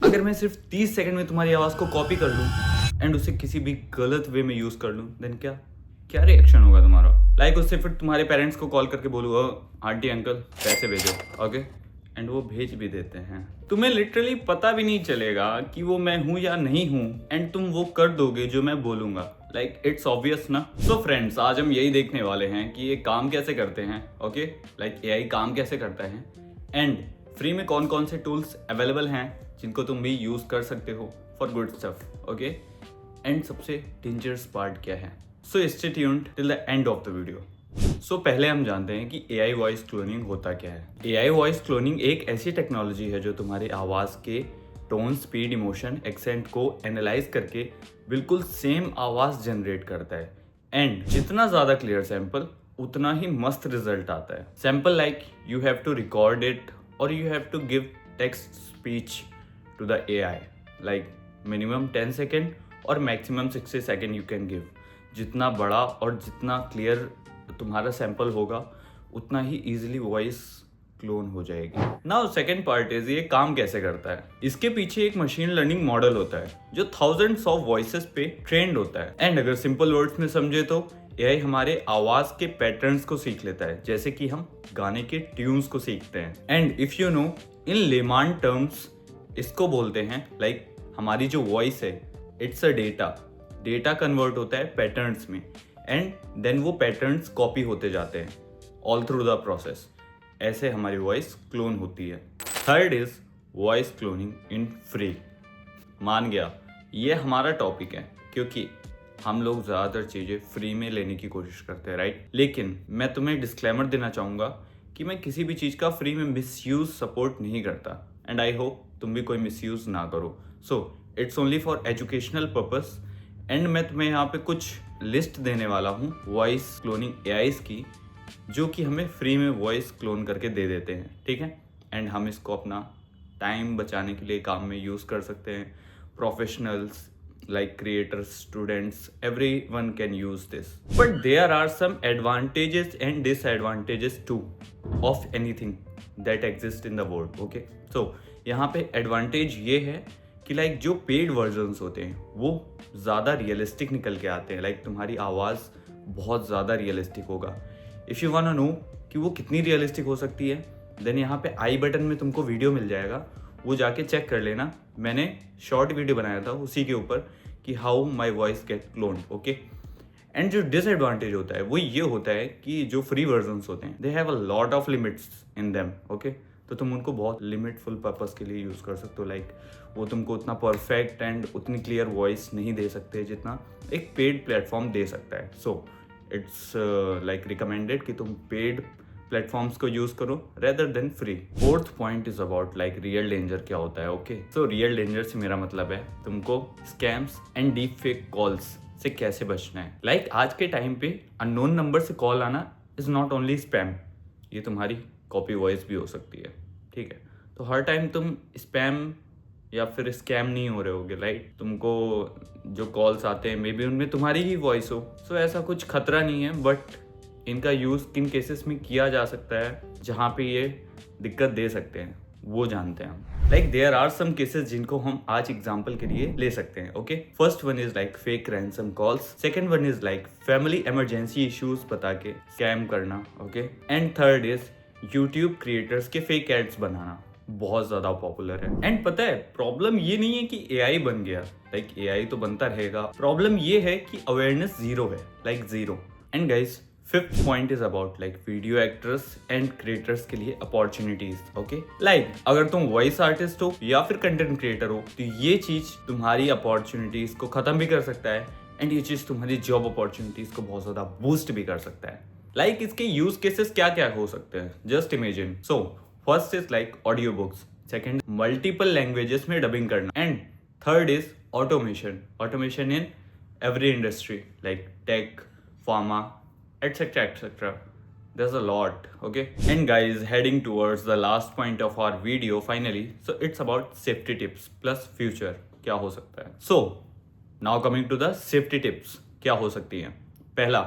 अगर मैं सिर्फ 30 सेकंड में तुम्हारी आवाज़ को कॉपी कर लूँ एंड उसे किसी भी गलत वे में यूज़ कर लूँ, देन क्या क्या रिएक्शन होगा तुम्हारा? लाइक उससे फिर तुम्हारे पेरेंट्स को कॉल करके बोलूँ, आंटी अंकल पैसे भेजो, ओके, एंड वो भेज भी देते हैं। तुम्हें लिटरली पता भी नहीं चलेगा कि वो मैं हूँ या नहीं हूँ, एंड तुम वो कर दोगे जो मैं बोलूँगा। लाइक इट्स ऑब्वियस ना। सो फ्रेंड्स, आज हम यही देखने वाले हैं कि ये काम कैसे करते हैं, ओके, लाइक एआई काम कैसे करता है, एंड फ्री में कौन कौन से टूल्स अवेलेबल हैं जिनको तुम भी यूज़ कर सकते हो for good stuff, okay, and सबसे डेंजरस पार्ट क्या है। So stay tuned till the end of the video. So पहले हम जानते हैं कि एआई वॉइस क्लोनिंग होता क्या है। एआई वॉइस क्लोनिंग एक ऐसी टेक्नोलॉजी है जो तुम्हारी आवाज़ के टोन, स्पीड, इमोशन, एक्सेंट को एनालाइज करके बिल्कुल सेम आवाज़ जनरेट करता है, एंड जितना ज़्यादा क्लियर सैंपल उतना ही मस्त रिजल्ट आता है। Sample like you have to record it और you have to give text speech to the AI, like minimum 10 second और maximum 60 second you can give। जितना बड़ा और जितना क्लियर तुम्हारा सैंपल होगा उतना ही इजीली वॉइस क्लोन हो जाएगी। नाउ सेकेंड पार्ट इज ये काम कैसे करता है। इसके पीछे एक मशीन लर्निंग मॉडल होता है जो थाउजेंड्स ऑफ वॉइसेस पे ट्रेंड होता है, एंड अगर सिंपल वर्ड्स में समझे तो एआई हमारे आवाज के पैटर्न्स को सीख लेता है, जैसे कि हम गाने के ट्यून्स को सीखते हैं। And if you know, in layman terms इसको बोलते हैं लाइक हमारी जो वॉइस है इट्स अ डेटा कन्वर्ट होता है पैटर्न्स में, एंड देन वो पैटर्न्स कॉपी होते जाते हैं ऑल थ्रू द प्रोसेस। ऐसे हमारी वॉइस क्लोन होती है। Third is voice cloning in free. मान गया ये हमारा टॉपिक है क्योंकि हम लोग ज़्यादातर चीज़ें फ्री में लेने की कोशिश करते हैं, राइट। लेकिन मैं तुम्हें डिस्क्लेमर देना चाहूँगा कि मैं किसी भी चीज़ का फ्री में मिसयूज़ सपोर्ट नहीं करता, एंड आई होप तुम भी कोई मिसयूज़ ना करो। So it's only for educational purpose, and मैं तुम्हें यहाँ पे कुछ लिस्ट देने वाला हूँ वॉइस क्लोनिंग एआईज की, जो कि हमें फ्री में वॉइस क्लोन करके दे देते हैं, ठीक है। एंड हम इसको अपना टाइम बचाने के लिए काम में यूज़ कर सकते हैं। Professionals like creators, students, everyone can use this, but there are some advantages and disadvantages too of anything that exists in the world, okay। so यहाँ पे advantage ये है कि like जो paid versions होते हैं वो ज़्यादा realistic निकल के आते हैं, like तुम्हारी आवाज़ बहुत ज़्यादा realistic होगा। if you wanna know कि वो कितनी realistic हो सकती है, then यहाँ पे आई बटन में तुमको वीडियो मिल जाएगा, वो जाके चेक कर लेना। मैंने शॉर्ट वीडियो बनाया था उसी के ऊपर कि how my voice get cloned, okay. And जो डिसएडवांटेज होता है वो ये होता है कि जो फ्री वर्जन्स होते हैं they have a lot of limits in them, okay. तो तुम उनको बहुत लिमिटफुल पर्पस के लिए यूज़ कर सकते हो, लाइक वो तुमको उतना परफेक्ट एंड उतनी क्लियर वॉइस नहीं दे सकते जितना एक पेड प्लेटफॉर्म दे सकता है। सो इट्स लाइक रिकमेंडेड कि तुम पेड प्लेटफॉर्म्स को यूज करो rather than free. Fourth point is about like real danger क्या होता है, ओके। सो रियल डेंजर से मेरा मतलब है तुमको scams and deep fake calls से कैसे बचना है। लाइक आज के टाइम पे अननोन नंबर से कॉल आना इज नॉट ओनली स्पैम, ये तुम्हारी कॉपी वॉइस भी हो सकती है, ठीक है। तो हर टाइम तुम स्पैम या फिर स्कैम नहीं हो रहे होगे, राइट। तुमको जो कॉल्स आते हैं मे बी उनमें तुम्हारी ही वॉइस हो। सो ऐसा कुछ खतरा नहीं है, बट इनका यूज़ किन केसेस में किया जा सकता है जहाँ पे ये दिक्कत दे सकते हैं वो जानते हैं हम। Like there are some cases जिनको हम आज एग्जांपल के लिए ले सकते हैं, okay. First one is like fake ransom calls, second one is like family emergency issues बता के स्कैम करना, okay. And third is YouTube creators के फेक एड्स बनाना, बहुत ज़्यादा पॉपुलर है। एंड पता है प्रॉब्लम ये नहीं है कि एआई बन गया, लाइक एआई तो बनता रहेगा। प्रॉब्लम ये है कि अवेयरनेस जीरो है, like zero. And guys fifth point is about like video actors and creators के लिए अपॉर्चुनिटीज, ओके। लाइक अगर तुम वॉइस आर्टिस्ट हो या फिर कंटेंट क्रिएटर हो तो ये चीज तुम्हारी अपॉर्चुनिटीज को खत्म भी कर सकता है, एंड ये चीज तुम्हारी जॉब अपॉर्चुनिटीज को बहुत ज्यादा बूस्ट भी कर सकता है। लाइक इसके यूज केसेस क्या क्या हो सकते हैं, just imagine. So first is like audio books, second multiple languages में डबिंग करना, and third is automation in every industry like tech, pharma, etc. There's a lot, okay. And guys, heading towards the last point of our video finally, so it's about safety tips plus future क्या हो सकता है। So now coming to the safety tips क्या हो सकती हैं। पहला,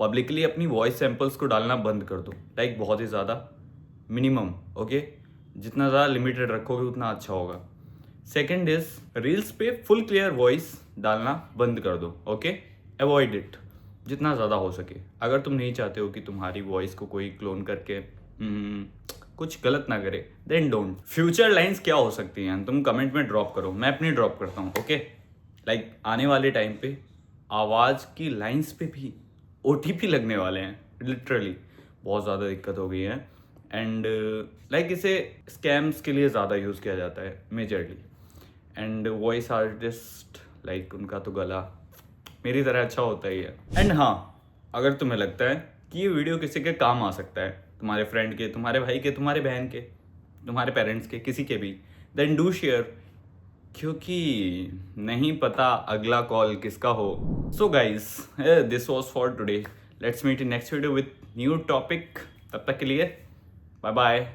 publicly अपनी वॉइस सैंपल्स को डालना बंद कर दो, लाइक बहुत ही ज़्यादा, मिनिमम, ओके। जितना ज़्यादा लिमिटेड रखोगे उतना अच्छा होगा। सेकेंड इज रील्स पे फुल क्लियर वॉइस डालना बंद कर दो. ओके, अवॉइड इट जितना ज़्यादा हो सके. अगर तुम नहीं चाहते हो कि तुम्हारी वॉइस को कोई क्लोन करके कुछ गलत ना करे, देन डोंट. फ्यूचर लाइंस क्या हो सकती हैं तुम कमेंट में ड्रॉप करो, मैं अपनी ड्रॉप करता हूँ. ओके, लाइक आने वाले टाइम पे आवाज़ की लाइंस पे भी OTP लगने वाले हैं. लिटरली बहुत ज़्यादा दिक्कत हो गई है. एंड लाइक इसे स्कैम्स के लिए ज़्यादा यूज़ किया जाता है majorly. And voice artist like उनका तो गला मेरी तरह अच्छा होता ही है. एंड हाँ, अगर तुम्हें लगता है कि ये वीडियो किसी के काम आ सकता है, तुम्हारे फ्रेंड के, तुम्हारे भाई के, तुम्हारे बहन के, तुम्हारे पेरेंट्स के, किसी के भी, देन डू शेयर, क्योंकि नहीं पता अगला कॉल किसका हो. So guys, this was for today. Let's meet in next video with new topic. तब तक के लिए बाय बाय.